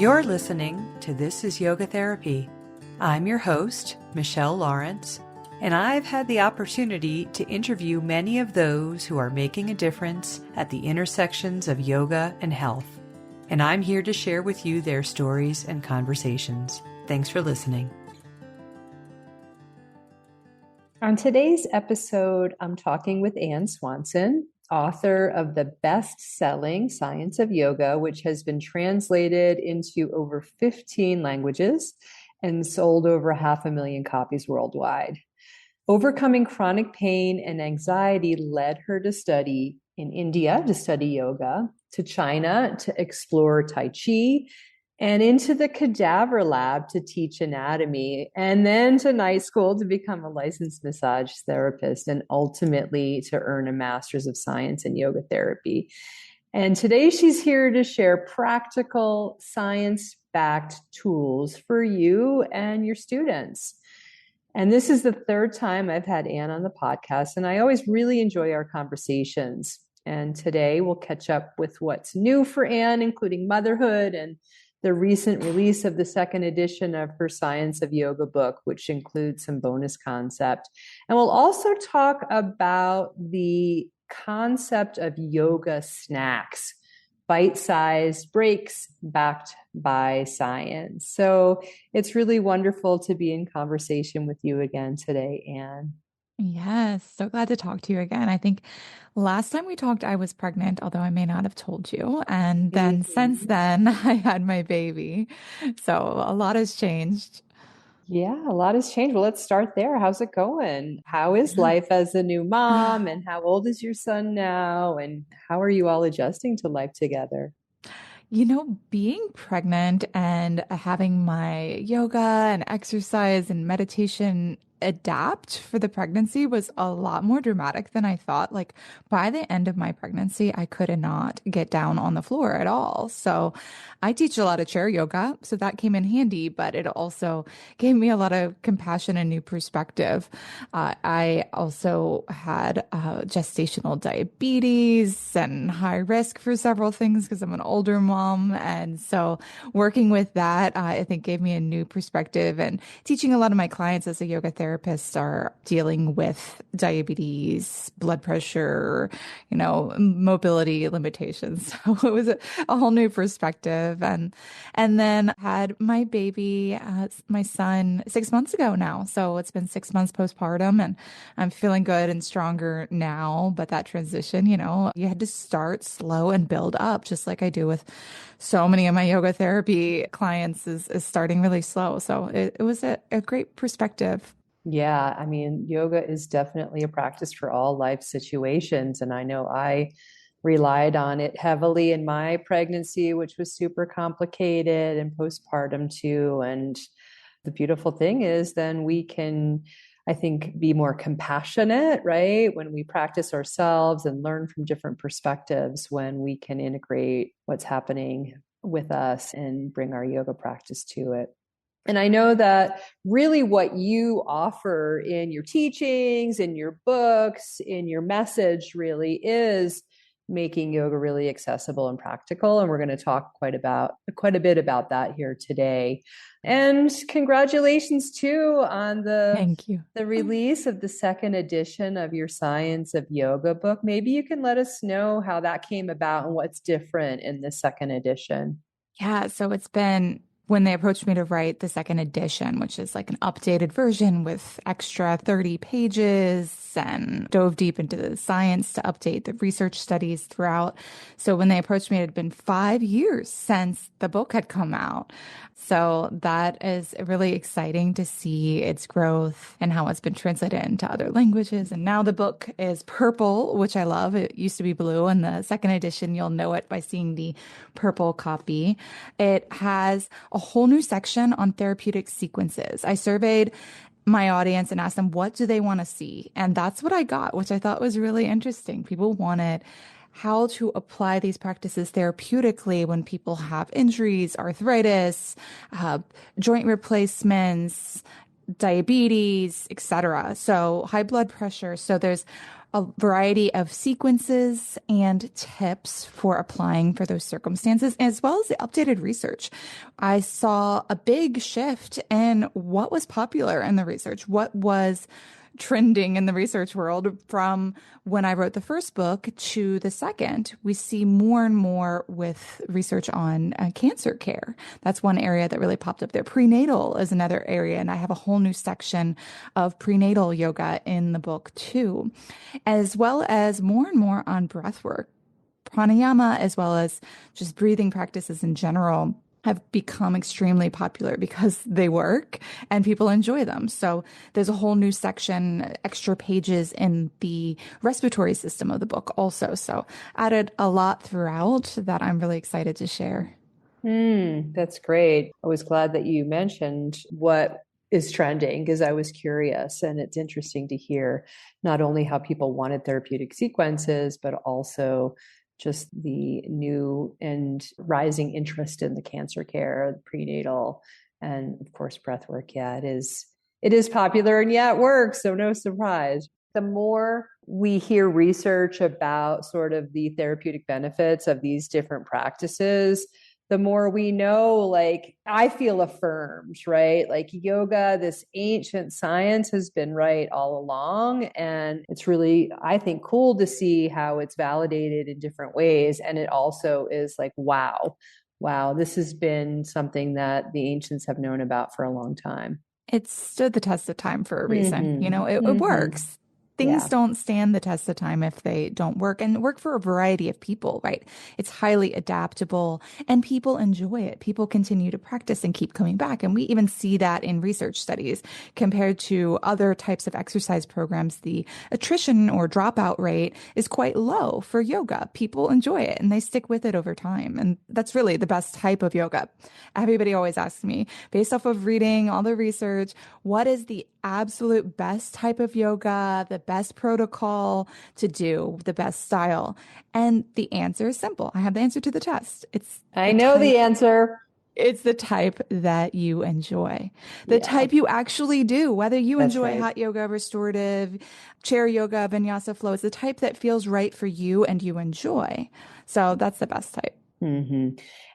You're listening to This is Yoga Therapy. I'm your host, Michelle Lawrence, and I've had the opportunity to interview many of those who are making a difference at the intersections of yoga and health. And I'm here to share with you their stories and conversations. Thanks for listening. On today's episode, I'm talking with Anne Swanson, author of the best-selling Science of Yoga, which has been translated into over 15 languages and sold over 500,000 copies worldwide. Overcoming chronic pain and anxiety led her to study in India to study yoga, to China to explore Tai Chi, and into the cadaver lab to teach anatomy, and then to night school to become a licensed massage therapist, and ultimately to earn a master's of science in yoga therapy. And today she's here to share practical, science-backed tools for you and your students. And this is the third time I've had Anne on the podcast, and I always really enjoy our conversations. And today we'll catch up with what's new for Anne, including motherhood and the recent release of the second edition of her Science of Yoga book, which includes some bonus concept. And we'll also talk about the concept of yoga snacks, bite-sized breaks backed by science. So it's really wonderful to be in conversation with you again today, Anne. Yes, so glad to talk to you again. I think last time we talked, I was pregnant, although I may not have told you. And then since then, I had my baby. So a lot has changed. Yeah, a lot has changed. Well, let's start there. How's it going? How is life as a new mom? And how old is your son now? And how are you all adjusting to life together? Being pregnant and having my yoga and exercise and meditation adapt for the pregnancy was a lot more dramatic than I thought. Like by the end of my pregnancy, I could not get down on the floor at all. So I teach a lot of chair yoga, so that came in handy, but it also gave me a lot of compassion and new perspective. I also had gestational diabetes and high risk for several things because I'm an older mom. And so working with that, I think gave me a new perspective, and teaching a lot of my clients as a yoga therapists are dealing with diabetes, blood pressure, mobility limitations. So it was a whole new perspective. And then had my baby, my son, 6 months ago now. So it's been 6 months postpartum, and I'm feeling good and stronger now. But that transition, you had to start slow and build up, just like I do with so many of my yoga therapy clients is starting really slow. So it was a great perspective. Yeah, I mean, yoga is definitely a practice for all life situations. And I know I relied on it heavily in my pregnancy, which was super complicated, and postpartum too. And the beautiful thing is then we can, I think, be more compassionate, right? When we practice ourselves and learn from different perspectives, when we can integrate what's happening with us and bring our yoga practice to it. And I know that really what you offer in your teachings, in your books, in your message really is making yoga really accessible and practical. And we're going to talk quite a bit about that here today. And congratulations too on Thank you. the release of the second edition of your Science of Yoga book. Maybe you can let us know how that came about and what's different in the second edition. Yeah, so it's been when they approached me to write the second edition, which is like an updated version with extra 30 pages, and dove deep into the science to update the research studies throughout. So when they approached me, it had been 5 years since the book had come out. So that is really exciting to see its growth and how it's been translated into other languages. And now the book is purple, which I love. It used to be blue. In the second edition, you'll know it by seeing the purple copy. It has a whole new section on therapeutic sequences. I surveyed my audience and asked them, what do they want to see? And that's what I got, which I thought was really interesting. People wanted how to apply these practices therapeutically when people have injuries, arthritis, joint replacements, diabetes, etc. So high blood pressure. So there's a variety of sequences and tips for applying for those circumstances, as well as the updated research. I saw a big shift in what was popular in the research, what was trending in the research world from when I wrote the first book to the second. We see more and more with research on cancer care. That's one area that really popped up there. Prenatal is another area, and I have a whole new section of prenatal yoga in the book too, as well as more and more on breath work, pranayama, as well as just breathing practices in general have become extremely popular because they work and people enjoy them. So there's a whole new section, extra pages in the respiratory system of the book also. So added a lot throughout that I'm really excited to share. That's great. I was glad that you mentioned what is trending because I was curious, and it's interesting to hear not only how people wanted therapeutic sequences, but also just the new and rising interest in the cancer care, the prenatal, and of course breath work. Yeah, it is popular and yeah, it works, so no surprise. The more we hear research about sort of the therapeutic benefits of these different practices, the more we know, like, I feel affirmed, right? Like yoga, this ancient science has been right all along. And it's really, I think, cool to see how it's validated in different ways. And it also is like, wow, this has been something that the ancients have known about for a long time. It stood the test of time for a reason. You know, Mm-hmm. it Mm-hmm. works. Things Yeah. don't stand the test of time if they don't work and work for a variety of people, right? It's highly adaptable and people enjoy it. People continue to practice and keep coming back. And we even see that in research studies compared to other types of exercise programs. The attrition or dropout rate is quite low for yoga. People enjoy it and they stick with it over time. And that's really the best type of yoga. Everybody always asks me, based off of reading all the research, what is the absolute best type of yoga, the best protocol to do, the best style? And the answer is simple. I have the answer to the test. I know the answer. It's the type that you enjoy, the Yeah, type you actually do, whether you that's enjoy right. hot yoga, restorative, chair yoga, vinyasa flow. It's the type that feels right for you and you enjoy. So that's the best type. Hmm.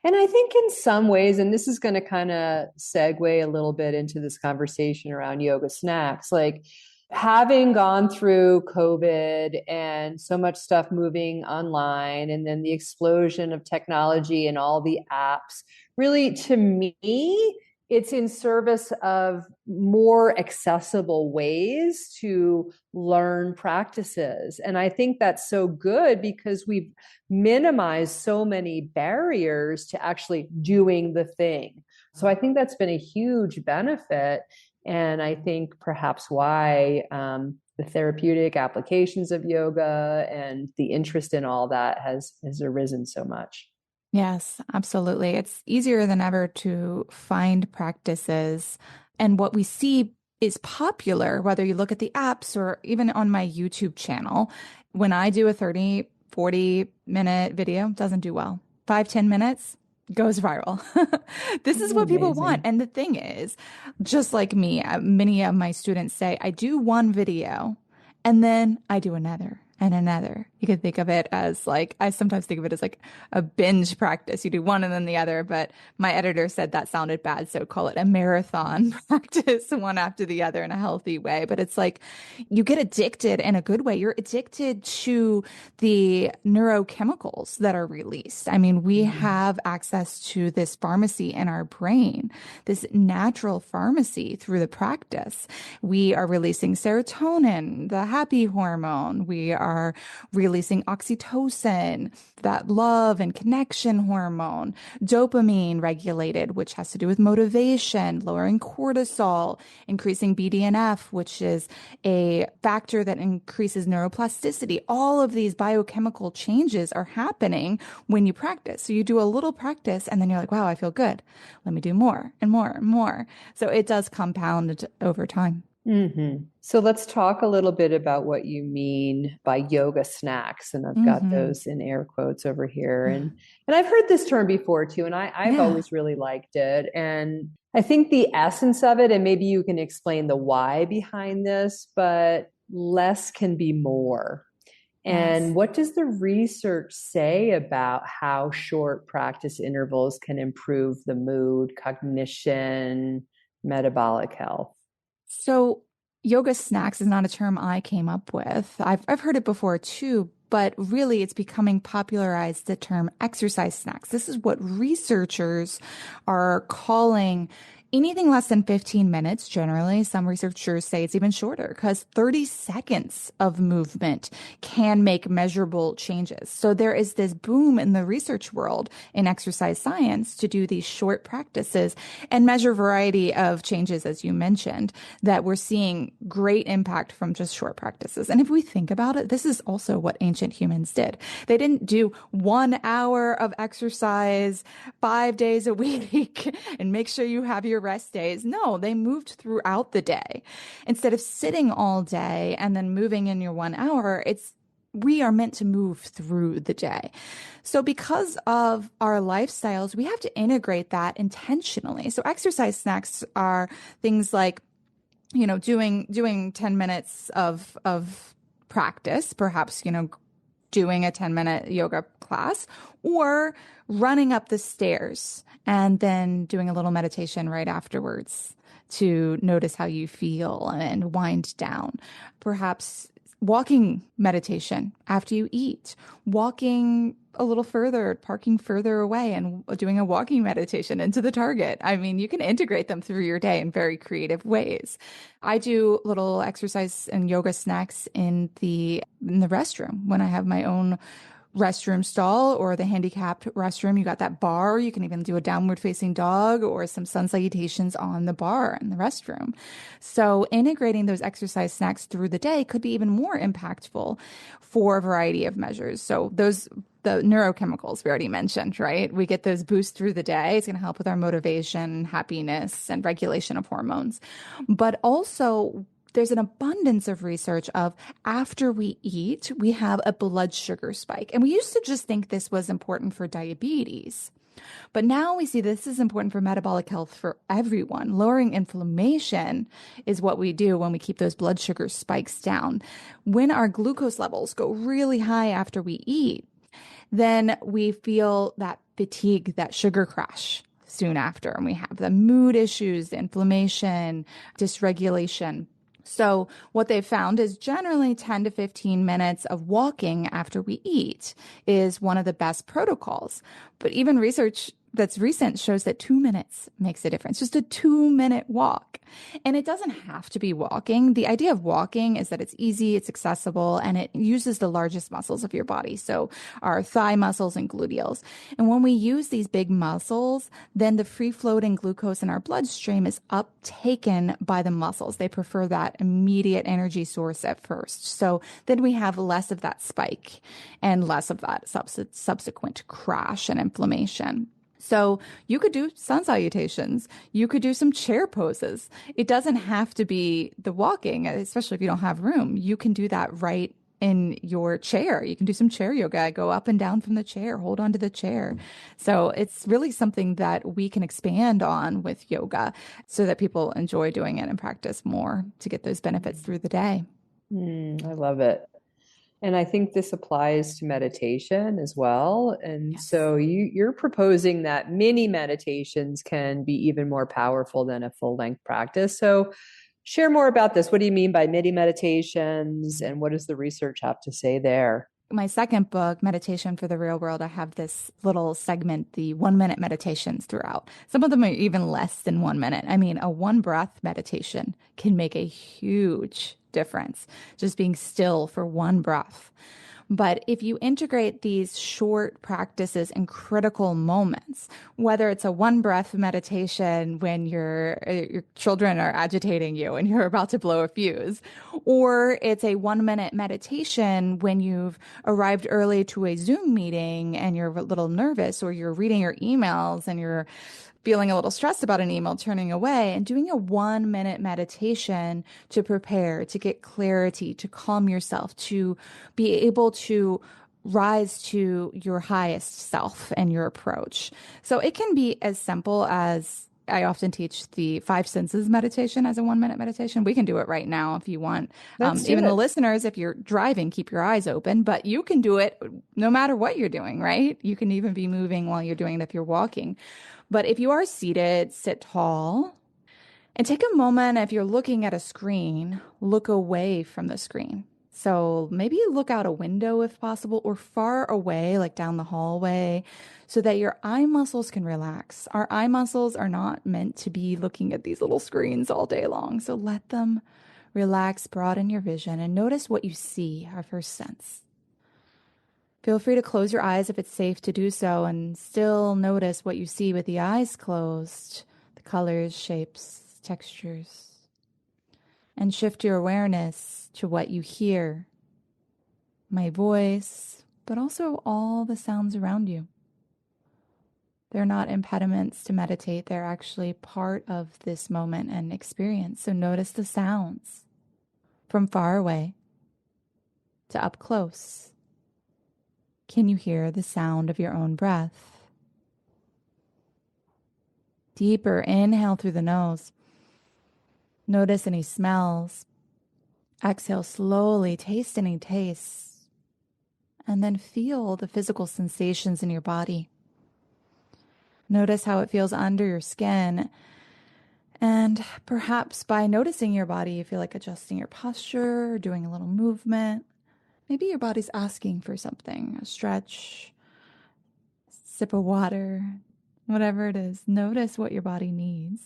And I think in some ways, and this is going to kind of segue a little bit into this conversation around yoga snacks, like having gone through COVID and so much stuff moving online, and then the explosion of technology and all the apps, really to me, it's in service of more accessible ways to learn practices. And I think that's so good because we've minimized so many barriers to actually doing the thing. So I think that's been a huge benefit. And I think perhaps why the therapeutic applications of yoga and the interest in all that has arisen so much. Yes, absolutely. It's easier than ever to find practices. And what we see is popular, whether you look at the apps or even on my YouTube channel. When I do a 30, 40-minute video, doesn't do well. 5, 10 minutes goes viral. This is what people want. Amazing. And the thing is, just like me, many of my students say, I do one video and then I do another and another. You could think of it as like, I sometimes think of it as like a binge practice. You do one and then the other, but my editor said that sounded bad. So call it a marathon practice, one after the other in a healthy way. But it's like you get addicted in a good way. You're addicted to the neurochemicals that are released. I mean, we Mhm. have access to this pharmacy in our brain, this natural pharmacy through the practice. We are releasing serotonin, the happy hormone. We are releasing oxytocin, that love and connection hormone, dopamine regulated, which has to do with motivation, lowering cortisol, increasing BDNF, which is a factor that increases neuroplasticity. All of these biochemical changes are happening when you practice. So you do a little practice and then you're like, wow, I feel good. Let me do more and more and more. So it does compound over time. So let's talk a little bit about what you mean by yoga snacks. And I've got Hmm. those in air quotes over here. And I've heard this term before too, and I've Yeah. always really liked it. And I think the essence of it, and maybe you can explain the why behind this, but less can be more. And Yes. what does the research say about how short practice intervals can improve the mood, cognition, metabolic health? So yoga snacks is not a term I came up with. I've heard it before too, but really it's becoming popularized the term exercise snacks. This is what researchers are calling anything less than 15 minutes generally. Some researchers say it's even shorter because 30 seconds of movement can make measurable changes. So there is this boom in the research world in exercise science to do these short practices and measure a variety of changes, as you mentioned, that we're seeing great impact from just short practices. And if we think about it, this is also what ancient humans did. They didn't do 1 hour of exercise 5 days a week and make sure you have your rest days. No, they moved throughout the day. Instead of sitting all day and then moving in your 1 hour, we are meant to move through the day. So because of our lifestyles, we have to integrate that intentionally. So exercise snacks are things like, doing 10 minutes of practice, perhaps, doing a 10-minute yoga class or running up the stairs and then doing a little meditation right afterwards to notice how you feel and wind down. Perhaps walking meditation after you eat, walking a little further, parking further away and doing a walking meditation into the target. I mean, you can integrate them through your day in very creative ways. I do little exercise and yoga snacks in the restroom when I have my own restroom stall or the handicapped restroom. You got that bar. You can even do a downward facing dog or some sun salutations on the bar in the restroom. So integrating those exercise snacks through the day could be even more impactful for a variety of measures. So the neurochemicals we already mentioned, right? We get those boosts through the day. It's going to help with our motivation, happiness, and regulation of hormones. But also, there's an abundance of research of after we eat, we have a blood sugar spike. And we used to just think this was important for diabetes. But now we see this is important for metabolic health for everyone. Lowering inflammation is what we do when we keep those blood sugar spikes down. When our glucose levels go really high after we eat, then we feel that fatigue, that sugar crash soon after. And we have the mood issues, the inflammation, dysregulation. So what they've found is generally 10 to 15 minutes of walking after we eat is one of the best protocols. But even research that's recent shows that 2 minutes makes a difference, just a 2-minute walk. And it doesn't have to be walking. The idea of walking is that it's easy, it's accessible, and it uses the largest muscles of your body. So our thigh muscles and gluteals. And when we use these big muscles, then the free floating glucose in our bloodstream is uptaken by the muscles. They prefer that immediate energy source at first. So then we have less of that spike and less of that subsequent crash and inflammation. So you could do sun salutations. You could do some chair poses. It doesn't have to be the walking, especially if you don't have room. You can do that right in your chair. You can do some chair yoga, go up and down from the chair, hold on to the chair. So it's really something that we can expand on with yoga so that people enjoy doing it and practice more to get those benefits through the day. I love it. And I think this applies to meditation as well. And Yes. so you're proposing that mini meditations can be even more powerful than a full length practice. So share more about this. What do you mean by mini meditations and what does the research have to say there? My second book, Meditation for the Real World, I have this little segment, the 1 minute meditations throughout. Some of them are even less than 1 minute. I mean, a one breath meditation can make a huge difference, just being still for one breath. But if you integrate these short practices in critical moments, whether it's a one breath meditation when your children are agitating you and you're about to blow a fuse, or it's a 1 minute meditation when you've arrived early to a Zoom meeting and you're a little nervous, or you're reading your emails and you're feeling a little stressed about an email, turning away and doing a 1 minute meditation to prepare, to get clarity, to calm yourself, to be able to rise to your highest self and your approach. So it can be as simple as I often teach the five senses meditation as a 1 minute meditation. We can do it right now if you want. Let's do Even the it. listeners, if you're driving, keep your eyes open, but you can do it no matter what you're doing, right? You can even be moving while you're doing it if you're walking. But if you are seated, sit tall and take a moment. If you're looking at a screen, look away from the screen. So maybe look out a window if possible, or far away, like down the hallway, so that your eye muscles can relax. Our eye muscles are not meant to be looking at these little screens all day long. So let them relax, broaden your vision, and notice what you see, our first sense. Feel free to close your eyes if it's safe to do so, and still notice what you see with the eyes closed, the colors, shapes, textures. And shift your awareness to what you hear, my voice, but also all the sounds around you. They're not impediments to meditate. They're actually part of this moment and experience. So notice the sounds from far away to up close. Can you hear the sound of your own breath? Deeper inhale through the nose. Notice any smells. Exhale slowly, taste any tastes. And then feel the physical sensations in your body. Notice how it feels under your skin. And perhaps by noticing your body, you feel like adjusting your posture, or doing a little movement. Maybe your body's asking for something, a stretch, sip of water, whatever it is. Notice what your body needs.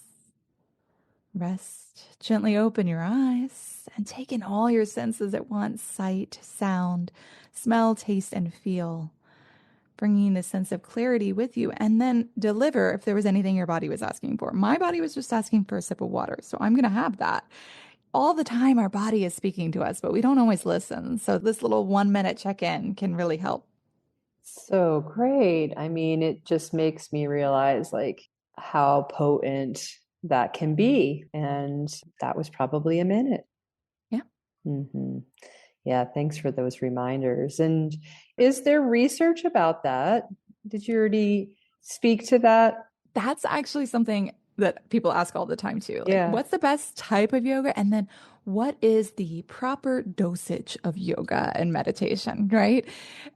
Rest, gently open your eyes, and take in all your senses at once: sight, sound, smell, taste, and feel. Bringing this sense of clarity with you, and then deliver if there was anything your body was asking for. My body was just asking for a sip of water, so I'm going to have that. All the time, our body is speaking to us, but we don't always listen. So this little 1 minute check-in can really help. So great. I mean, it just makes me realize like how potent that can be. And that was probably a minute. Yeah. Hmm. Yeah, thanks for those reminders. And is there research about that? Did you already speak to that? That's actually something that people ask all the time too. Like, Yeah. what's the best type of yoga? And then what is the proper dosage of yoga and meditation, right?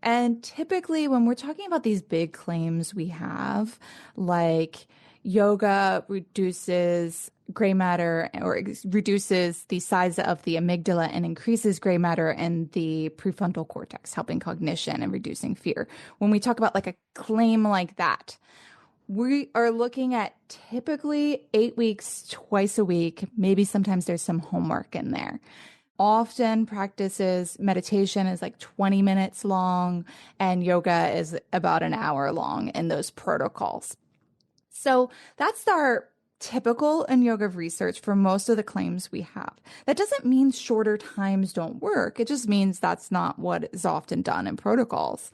And typically, when we're talking about these big claims we have, like yoga reduces gray matter or reduces the size of the amygdala and increases gray matter in the prefrontal cortex, helping cognition and reducing fear. When we talk about like a claim like that, we are looking at typically 8 weeks, twice a week. Maybe sometimes there's some homework in there. Often practices meditation is like 20 minutes long, and yoga is about an hour long in those protocols. So that's our typical in yoga research for most of the claims we have. That doesn't mean shorter times don't work. It just means that's not what is often done in protocols.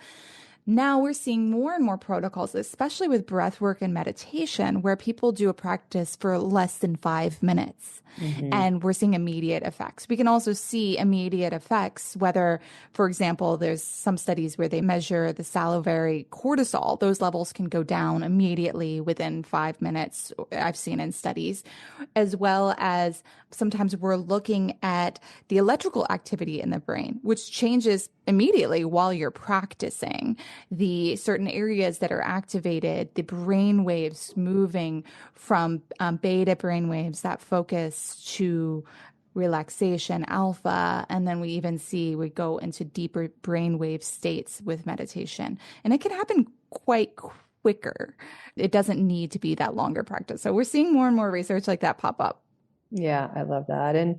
Now we're seeing more and more protocols, especially with breath work and meditation, where people do a practice for less than 5 minutes. Hmm. And we're seeing immediate effects. We can also see immediate effects, whether, for example, there's some studies where they measure the salivary cortisol. Those levels can go down immediately within 5 minutes, I've seen in studies, as well as sometimes we're looking at the electrical activity in the brain, which changes immediately while you're practicing. The certain areas that are activated, the brain waves moving from beta brain waves that focus to relaxation, alpha, and then we go into deeper brainwave states with meditation. And it can happen quite quicker. It doesn't need to be that longer practice. So we're seeing more and more research like that pop up. Yeah, I love that. And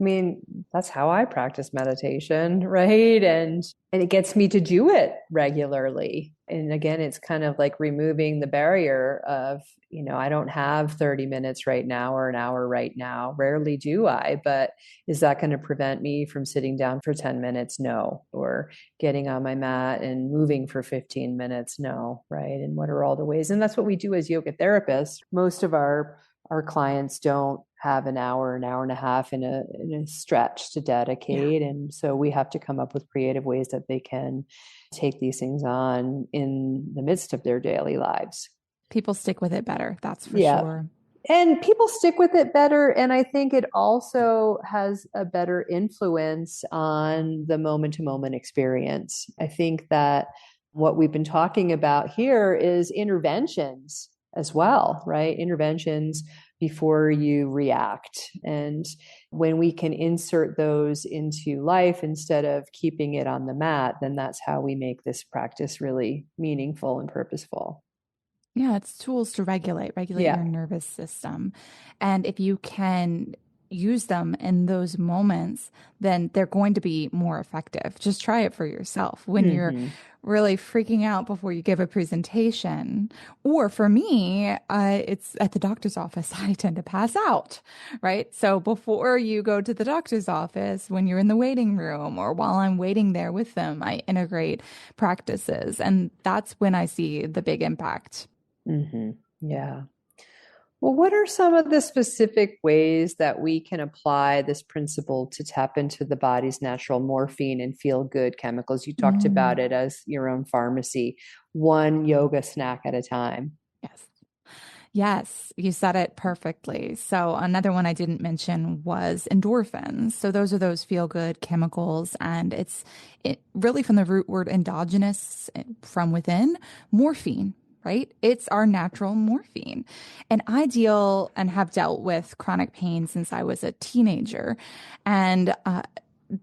I mean, that's how I practice meditation, right? And it gets me to do it regularly. And again, it's kind of like removing the barrier of, I don't have 30 minutes right now or an hour right now. Rarely do I, but is that going to prevent me from sitting down for 10 minutes? No. Or getting on my mat and moving for 15 minutes? No, right? And what are all the ways? And that's what we do as yoga therapists. Most of our clients don't have an hour and a half in a stretch to Yeah. dedicate. And so we have to come up with creative ways that they can take these things on in the midst of their daily lives. People stick with it better, that's for Yeah. sure. And people stick with it better. And I think it also has a better influence on the moment to moment experience. I think that what we've been talking about here is interventions as well, right? Interventions before you react. And when we can insert those into life instead of keeping it on the mat, then that's how we make this practice really meaningful and purposeful. Yeah, it's tools to regulate your Yeah. nervous system. And if you can use them in those moments, then they're going to be more effective. Just try it for yourself. When you're Mm-hmm. really freaking out before you give a presentation, or for me, it's at the doctor's office, I tend to pass out, right? So before you go to the doctor's office, when you're in the waiting room or while I'm waiting there with them, I integrate practices. And that's when I see the big impact. Mm-hmm. Yeah. Well, what are some of the specific ways that we can apply this principle to tap into the body's natural morphine and feel good chemicals? You talked about Mm, it as your own pharmacy, one yoga snack at a time. yes. Yes, you said it perfectly. So another one I didn't mention was endorphins. So those are those feel-good chemicals, and it really from the root word endogenous, from within, morphine, right? It's our natural morphine. And I deal and have dealt with chronic pain since I was a teenager. And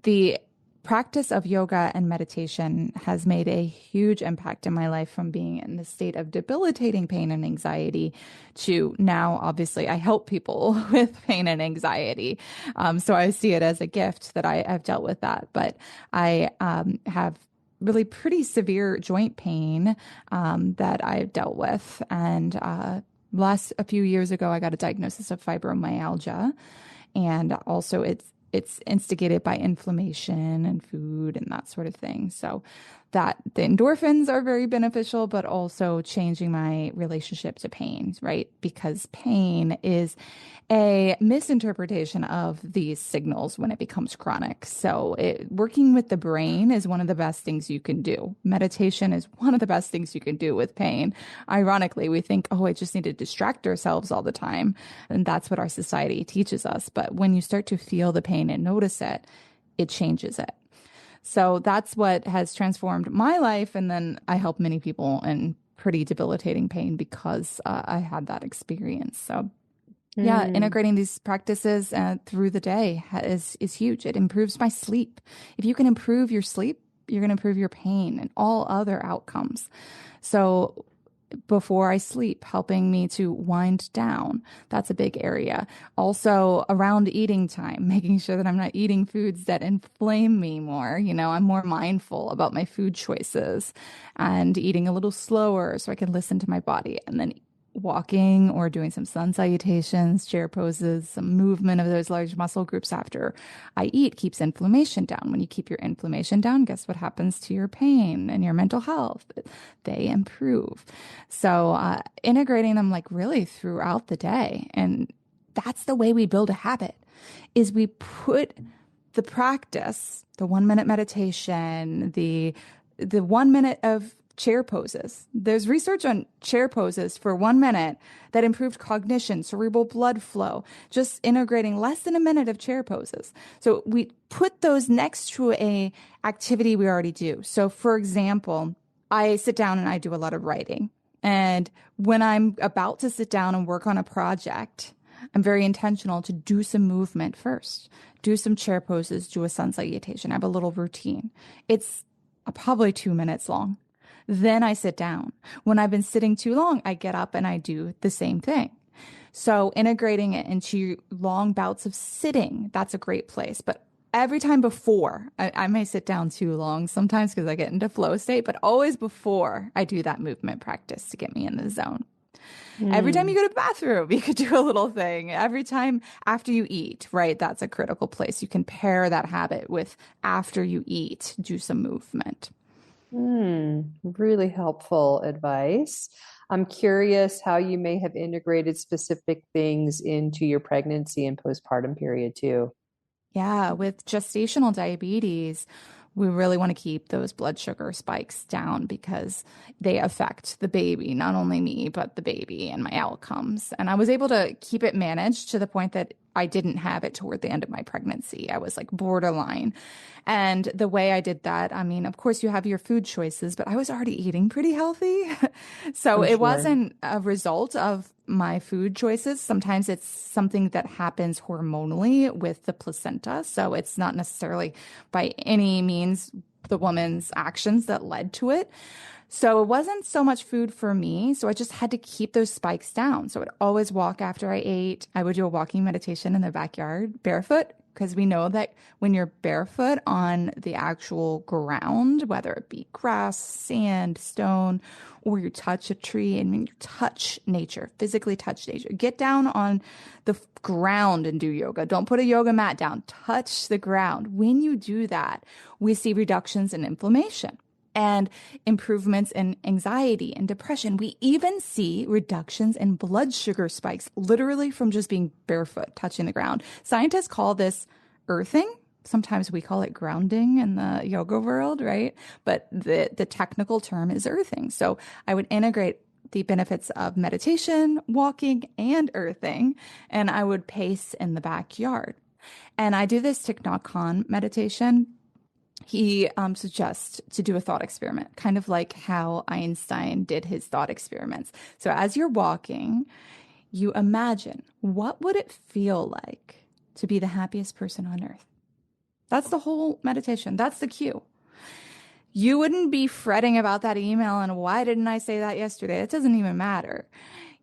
the practice of yoga and meditation has made a huge impact in my life, from being in the state of debilitating pain and anxiety to now, obviously, I help people with pain and anxiety. So I see it as a gift that I've dealt with that. But I have really pretty severe joint pain that I've dealt with. And last a few years ago, I got a diagnosis of fibromyalgia. And also it's instigated by inflammation and food and that sort of thing. So that the endorphins are very beneficial, but also changing my relationship to pain, right? Because pain is a misinterpretation of these signals when it becomes chronic. So working with the brain is one of the best things you can do. Meditation is one of the best things you can do with pain. Ironically, we think, oh, I just need to distract ourselves all the time. And that's what our society teaches us. But when you start to feel the pain and notice it, it changes it. So that's what has transformed my life. And then I help many people in pretty debilitating pain because I had that experience. So yeah, Mm, integrating these practices through the day is huge. It improves my sleep. If you can improve your sleep, you're going to improve your pain and all other outcomes. So before I sleep, helping me to wind down. That's a big area. Also, around eating time, making sure that I'm not eating foods that inflame me more. I'm more mindful about my food choices and eating a little slower so I can listen to my body. And then walking or doing some sun salutations, chair poses, some movement of those large muscle groups after I eat keeps inflammation down. When you keep your inflammation down, guess what happens to your pain and your mental health? They improve. So, integrating them like really throughout the day. And that's the way we build a habit is we put the practice, the 1 minute meditation, the 1 minute of chair poses. There's research on chair poses for 1 minute that improved cognition, cerebral blood flow, just integrating less than a minute of chair poses. So we put those next to a activity we already do. So for example, I sit down and I do a lot of writing. And when I'm about to sit down and work on a project, I'm very intentional to do some movement first, do some chair poses, do a sun salutation. I have a little routine. It's probably 2 minutes long. Then I sit down. When I've been sitting too long, I get up and I do the same thing. So integrating it into long bouts of sitting, that's a great place. But every time before, I may sit down too long sometimes because I get into flow state, but always before I do that movement practice to get me in the zone. Every time you mm, go to the bathroom, you could do a little thing. Every time after you eat, right? That's a critical place. You can pair that habit with after you eat, do some movement. really helpful advice. I'm curious how you may have integrated specific things into your pregnancy and postpartum period too. Yeah, with gestational diabetes, We really want to keep those blood sugar spikes down because they affect the baby, not only me, but the baby and my outcomes. And I was able to keep it managed to the point that I didn't have it toward the end of my pregnancy. I was like borderline. And the way I did that, I mean, of course, you have your food choices, but I was already eating pretty healthy. So I'm it sure. wasn't a result of my food choices. Sometimes it's something that happens hormonally with the placenta. So it's not necessarily by any means the woman's actions that led to it. So it wasn't so much food for me. So I just had to keep those spikes down. So I would always walk after I ate. I would do a walking meditation in the backyard barefoot because we know that when you're barefoot on the actual ground, whether it be grass, sand, stone, or you touch a tree and you touch nature, physically touch nature, get down on the ground and do yoga. Don't put a yoga mat down. Touch the ground. When you do that, we see reductions in inflammation and improvements in anxiety and depression. We even see reductions in blood sugar spikes, literally from just being barefoot, touching the ground. Scientists call this earthing. Sometimes we call it grounding in the yoga world, right? But the technical term is earthing. So I would integrate the benefits of meditation, walking, and earthing, and I would pace in the backyard. And I do this Thich Nhat Hanh meditation. He suggests to do a thought experiment, kind of like how Einstein did his thought experiments. So as you're walking, you imagine what would it feel like to be the happiest person on earth? That's the whole meditation. That's the cue. You wouldn't be fretting about that email and why didn't I say that yesterday? It doesn't even matter.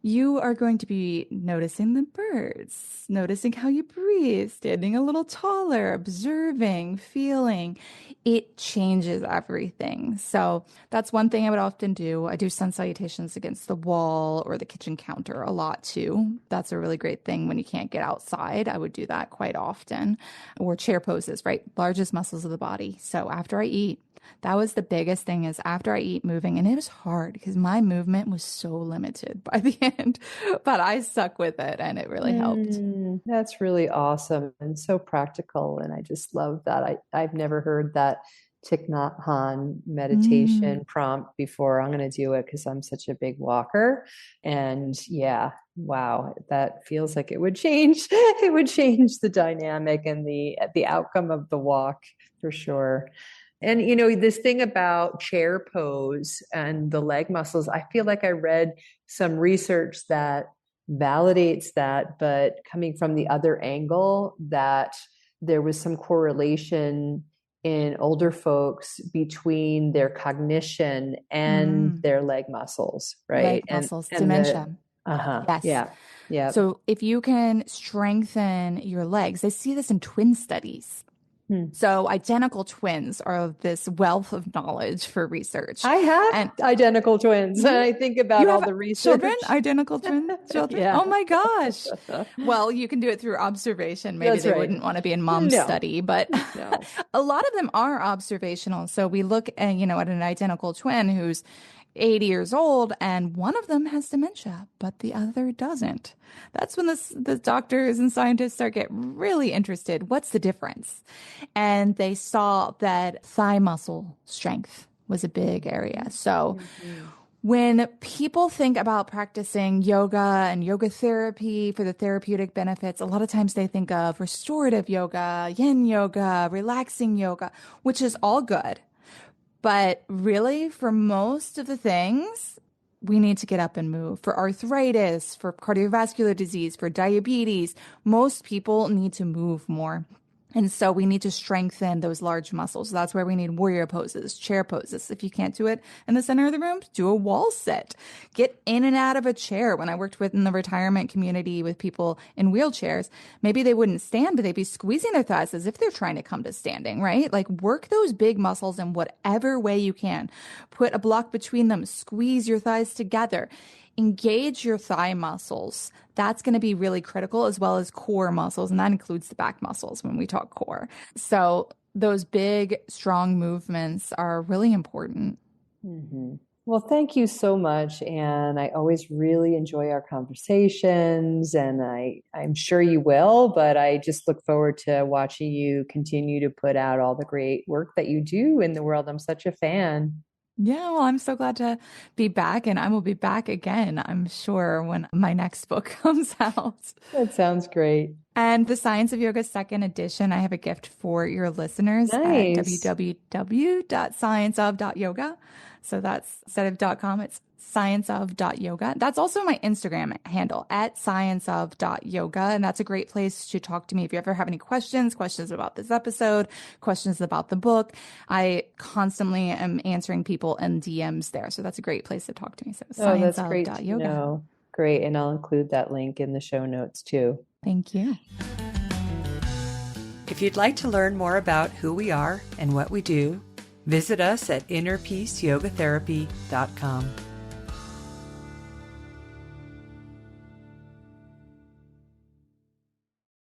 You are going to be noticing the birds, noticing how you breathe, standing a little taller, observing, feeling. It changes everything. So that's one thing I would often do. I do sun salutations against the wall or the kitchen counter a lot too. That's a really great thing when you can't get outside. I would do that quite often. Or chair poses, right? Largest muscles of the body. So after I eat, that was the biggest thing is after I eat moving, and it was hard because my movement was so limited by the end, but I stuck with it and it really helped. That's really awesome and so practical. And I just love that. I've never heard that Thich Nhat Hanh Mm. meditation prompt before. I'm going to do it because I'm such a big walker. And yeah, wow, that feels like it would change. It would change the dynamic and the outcome of the walk for sure. And this thing about chair pose and the leg muscles, I feel like I read some research that validates that, but coming from the other angle, that there was some correlation in older folks between their cognition and Mm. their leg muscles, right? Leg And muscles, and the dementia. Yes. yeah, yeah. So if you can strengthen your legs, they see this in twin studies. Hmm. So identical twins are this wealth of knowledge for research. I have And identical twins. you I think about you all have the children, research. identical twin children? Yeah. Oh my gosh. Well, you can do it through observation. Maybe That's they right. wouldn't want to be in mom's No, study, but no. a lot of them are observational. So we look at, at an identical twin who's 80 years old and one of them has dementia, but the other doesn't. That's when the doctors and scientists start get really interested. What's the difference? And they saw that thigh muscle strength was a big area. So Mhm. when people think about practicing yoga and yoga therapy for the therapeutic benefits, a lot of times they think of restorative yoga, yin yoga, relaxing yoga, which is all good. But really, for most of the things, we need to get up and move. For arthritis, for cardiovascular disease, for diabetes, most people need to move more. And so we need to strengthen those large muscles. So that's where we need warrior poses, chair poses. If you can't do it in the center of the room, do a wall sit. Get in and out of a chair. When I worked with in the retirement community with people in wheelchairs, maybe they wouldn't stand, but they'd be squeezing their thighs as if they're trying to come to standing, right? Like work those big muscles in whatever way you can. Put a block between them, squeeze your thighs together. Engage your thigh muscles. That's going to be really critical, as well as core muscles. And that includes the back muscles when we talk core. So those big, strong movements are really important. Mhm. Well, thank you so much. And I always really enjoy our conversations, and I'm sure you will, but I just look forward to watching you continue to put out all the great work that you do in the world. I'm such a fan. Yeah, well, I'm so glad to be back, and I will be back again, I'm sure, when my next book comes out. That sounds great. And the Science of Yoga second edition, I have a gift for your listeners at Nice. www.scienceof.yoga. So that's instead of .com, it's scienceof.yoga. That's also my Instagram handle at scienceof.yoga. And that's a great place to talk to me if you ever have any questions about this episode, questions about the book. I constantly am answering people in DMs there. So that's a great place to talk to me. So Oh, that's great to scienceof.yoga. know. Great. And I'll include that link in the show notes too. Thank you. If you'd like to learn more about who we are and what we do, visit us at innerpeaceyogatherapy.com.